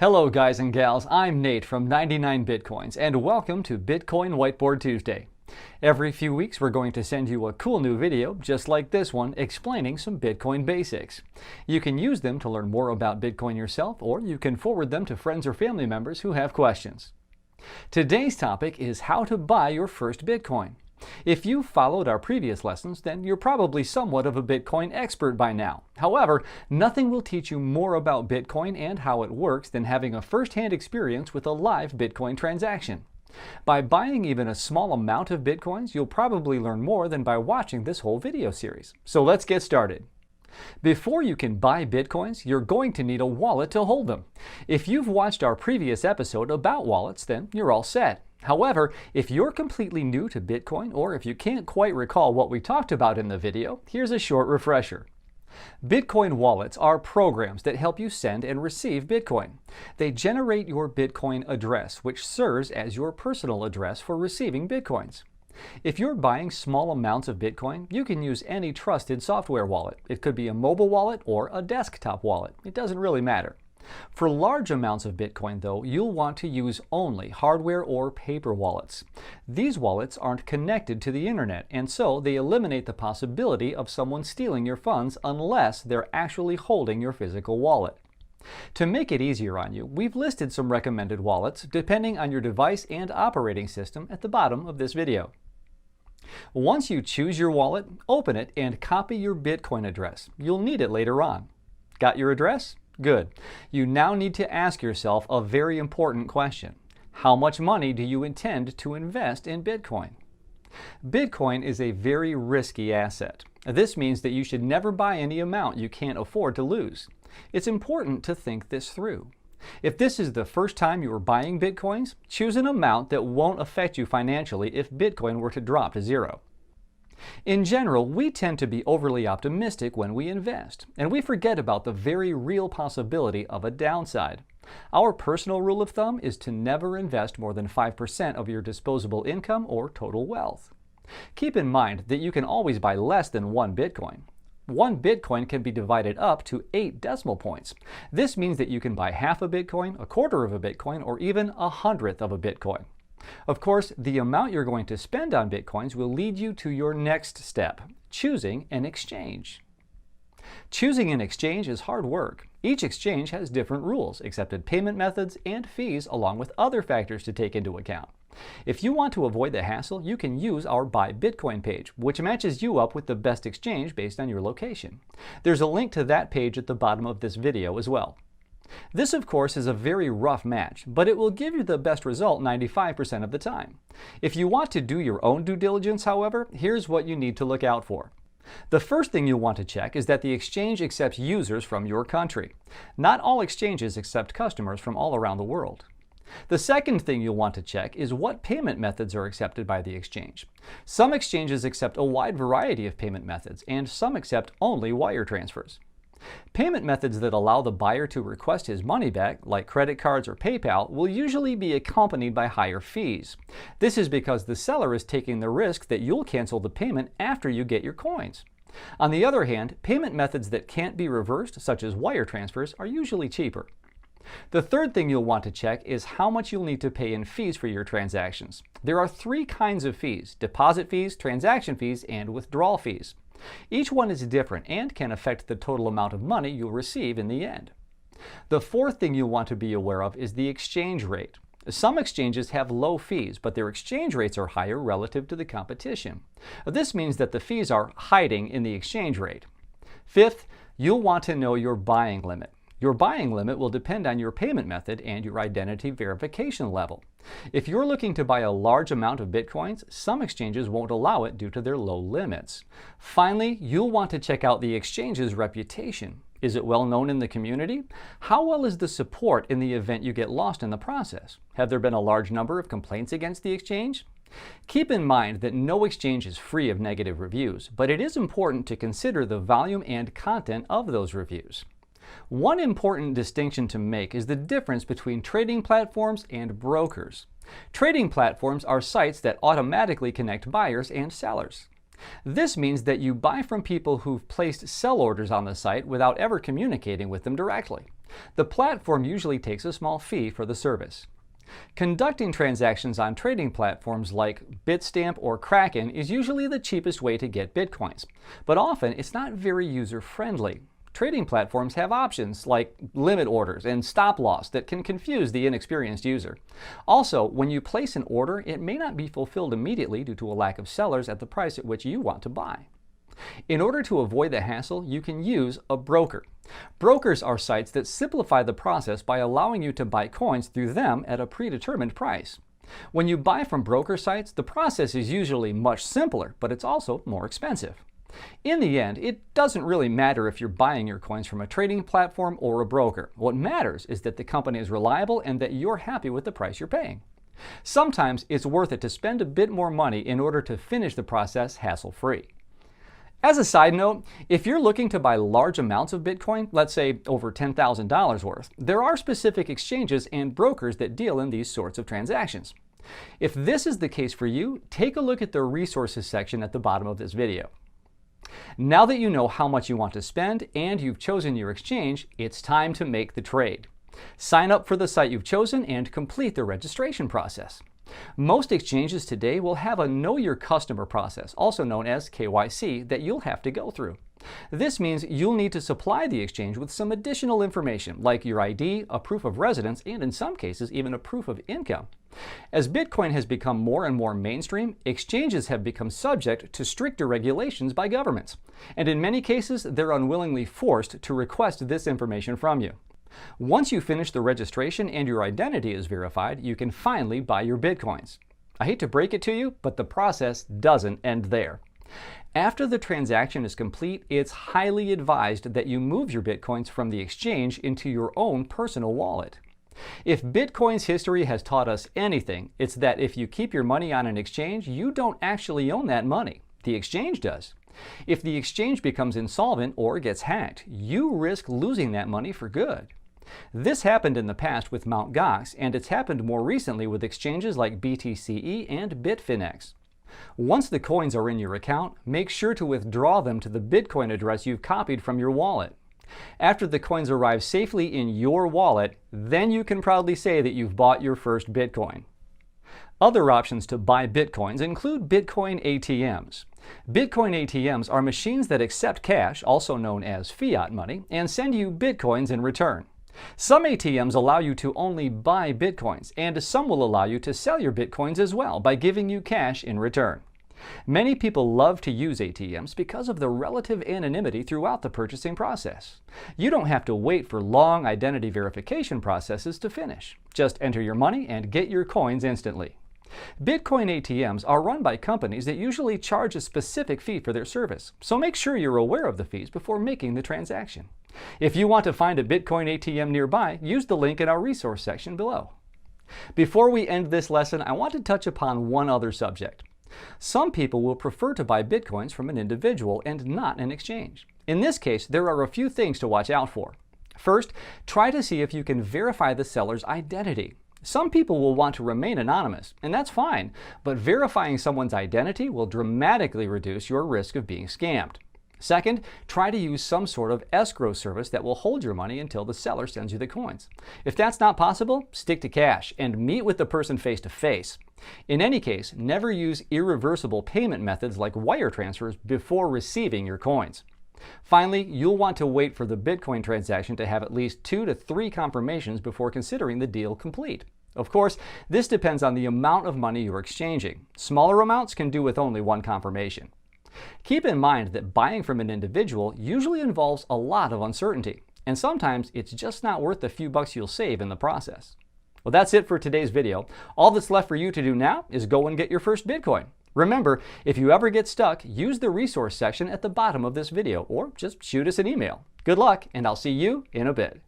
Hello guys and gals, I'm Nate from 99 Bitcoins and welcome to Bitcoin Whiteboard Tuesday. Every few weeks we're going to send you a cool new video just like this one explaining some Bitcoin basics. You can use them to learn more about Bitcoin yourself, or you can forward them to friends or family members who have questions. Today's topic is how to buy your first Bitcoin. If you've followed our previous lessons, then you're probably somewhat of a Bitcoin expert by now. However, nothing will teach you more about Bitcoin and how it works than having a first-hand experience with a live Bitcoin transaction. By buying even a small amount of Bitcoins, you'll probably learn more than by watching this whole video series. So let's get started. Before you can buy Bitcoins, you're going to need a wallet to hold them. If you've watched our previous episode about wallets, then you're all set. However, if you're completely new to Bitcoin, or if you can't quite recall what we talked about in the video, here's a short refresher. Bitcoin wallets are programs that help you send and receive Bitcoin. They generate your Bitcoin address, which serves as your personal address for receiving Bitcoins. If you're buying small amounts of Bitcoin, you can use any trusted software wallet. It could be a mobile wallet or a desktop wallet. It doesn't really matter. For large amounts of Bitcoin, though, you'll want to use only hardware or paper wallets. These wallets aren't connected to the internet, and so they eliminate the possibility of someone stealing your funds unless they're actually holding your physical wallet. To make it easier on you, we've listed some recommended wallets depending on your device and operating system at the bottom of this video. Once you choose your wallet, open it and copy your Bitcoin address. You'll need it later on. Got your address? Good. You now need to ask yourself a very important question. How much money do you intend to invest in Bitcoin? Bitcoin is a very risky asset. This means that you should never buy any amount you can't afford to lose. It's important to think this through. If this is the first time you are buying Bitcoins, choose an amount that won't affect you financially if Bitcoin were to drop to zero. In general, we tend to be overly optimistic when we invest, and we forget about the very real possibility of a downside. Our personal rule of thumb is to never invest more than 5% of your disposable income or total wealth. Keep in mind that you can always buy less than one Bitcoin. One Bitcoin can be divided up to 8 decimal points. This means that you can buy half a Bitcoin, a quarter of a Bitcoin, or even 1/100th of a Bitcoin. Of course, the amount you're going to spend on Bitcoins will lead you to your next step, choosing an exchange. Choosing an exchange is hard work. Each exchange has different rules, accepted payment methods, and fees, along with other factors to take into account. If you want to avoid the hassle, you can use our Buy Bitcoin page, which matches you up with the best exchange based on your location. There's a link to that page at the bottom of this video as well. This, of course, is a very rough match, but it will give you the best result 95% of the time. If you want to do your own due diligence, however, here's what you need to look out for. The first thing you'll want to check is that the exchange accepts users from your country. Not all exchanges accept customers from all around the world. The second thing you'll want to check is what payment methods are accepted by the exchange. Some exchanges accept a wide variety of payment methods, and some accept only wire transfers. Payment methods that allow the buyer to request his money back, like credit cards or PayPal, will usually be accompanied by higher fees. This is because the seller is taking the risk that you'll cancel the payment after you get your coins. On the other hand, payment methods that can't be reversed, such as wire transfers, are usually cheaper. The third thing you'll want to check is how much you'll need to pay in fees for your transactions. There are 3 kinds of fees: deposit fees, transaction fees, and withdrawal fees. Each one is different and can affect the total amount of money you'll receive in the end. The fourth thing you'll want to be aware of is the exchange rate. Some exchanges have low fees, but their exchange rates are higher relative to the competition. This means that the fees are hiding in the exchange rate. Fifth, you'll want to know your buying limit. Your buying limit will depend on your payment method and your identity verification level. If you're looking to buy a large amount of Bitcoins, some exchanges won't allow it due to their low limits. Finally, you'll want to check out the exchange's reputation. Is it well known in the community? How well is the support in the event you get lost in the process? Have there been a large number of complaints against the exchange? Keep in mind that no exchange is free of negative reviews, but it is important to consider the volume and content of those reviews. One important distinction to make is the difference between trading platforms and brokers. Trading platforms are sites that automatically connect buyers and sellers. This means that you buy from people who've placed sell orders on the site without ever communicating with them directly. The platform usually takes a small fee for the service. Conducting transactions on trading platforms like Bitstamp or Kraken is usually the cheapest way to get Bitcoins, but often it's not very user-friendly. Trading platforms have options like limit orders and stop loss that can confuse the inexperienced user. Also, when you place an order, it may not be fulfilled immediately due to a lack of sellers at the price at which you want to buy. In order to avoid the hassle, you can use a broker. Brokers are sites that simplify the process by allowing you to buy coins through them at a predetermined price. When you buy from broker sites, the process is usually much simpler, but it's also more expensive. In the end, it doesn't really matter if you're buying your coins from a trading platform or a broker. What matters is that the company is reliable and that you're happy with the price you're paying. Sometimes it's worth it to spend a bit more money in order to finish the process hassle-free. As a side note, if you're looking to buy large amounts of Bitcoin, let's say over $10,000 worth, there are specific exchanges and brokers that deal in these sorts of transactions. If this is the case for you, take a look at the resources section at the bottom of this video. Now that you know how much you want to spend and you've chosen your exchange, it's time to make the trade. Sign up for the site you've chosen and complete the registration process. Most exchanges today will have a Know Your Customer process, also known as KYC, that you'll have to go through. This means you'll need to supply the exchange with some additional information like your ID, a proof of residence, and in some cases even a proof of income. As Bitcoin has become more and more mainstream, exchanges have become subject to stricter regulations by governments, and in many cases they're unwillingly forced to request this information from you. Once you finish the registration and your identity is verified, you can finally buy your Bitcoins. I hate to break it to you, but the process doesn't end there. After the transaction is complete, it's highly advised that you move your Bitcoins from the exchange into your own personal wallet. If Bitcoin's history has taught us anything, it's that if you keep your money on an exchange, you don't actually own that money. The exchange does. If the exchange becomes insolvent or gets hacked, you risk losing that money for good. This happened in the past with Mt. Gox, and it's happened more recently with exchanges like BTCE and Bitfinex. Once the coins are in your account, make sure to withdraw them to the Bitcoin address you've copied from your wallet. After the coins arrive safely in your wallet, then you can proudly say that you've bought your first Bitcoin. Other options to buy Bitcoins include Bitcoin ATMs. Bitcoin ATMs are machines that accept cash, also known as fiat money, and send you Bitcoins in return. Some ATMs allow you to only buy Bitcoins, and some will allow you to sell your Bitcoins as well by giving you cash in return. Many people love to use ATMs because of the relative anonymity throughout the purchasing process. You don't have to wait for long identity verification processes to finish. Just enter your money and get your coins instantly. Bitcoin ATMs are run by companies that usually charge a specific fee for their service, so make sure you're aware of the fees before making the transaction. If you want to find a Bitcoin ATM nearby, use the link in our resource section below. Before we end this lesson, I want to touch upon one other subject. Some people will prefer to buy Bitcoins from an individual and not an exchange. In this case, there are a few things to watch out for. First, try to see if you can verify the seller's identity. Some people will want to remain anonymous, and that's fine, but verifying someone's identity will dramatically reduce your risk of being scammed. Second, try to use some sort of escrow service that will hold your money until the seller sends you the coins. If that's not possible, stick to cash and meet with the person face to face. In any case, never use irreversible payment methods like wire transfers before receiving your coins. Finally, you'll want to wait for the Bitcoin transaction to have at least 2 to 3 confirmations before considering the deal complete. Of course, this depends on the amount of money you're exchanging. Smaller amounts can do with only 1 confirmation. Keep in mind that buying from an individual usually involves a lot of uncertainty, and sometimes it's just not worth the few bucks you'll save in the process. Well, that's it for today's video. All that's left for you to do now is go and get your first Bitcoin. Remember, if you ever get stuck, use the resource section at the bottom of this video, or just shoot us an email. Good luck, and I'll see you in a bit.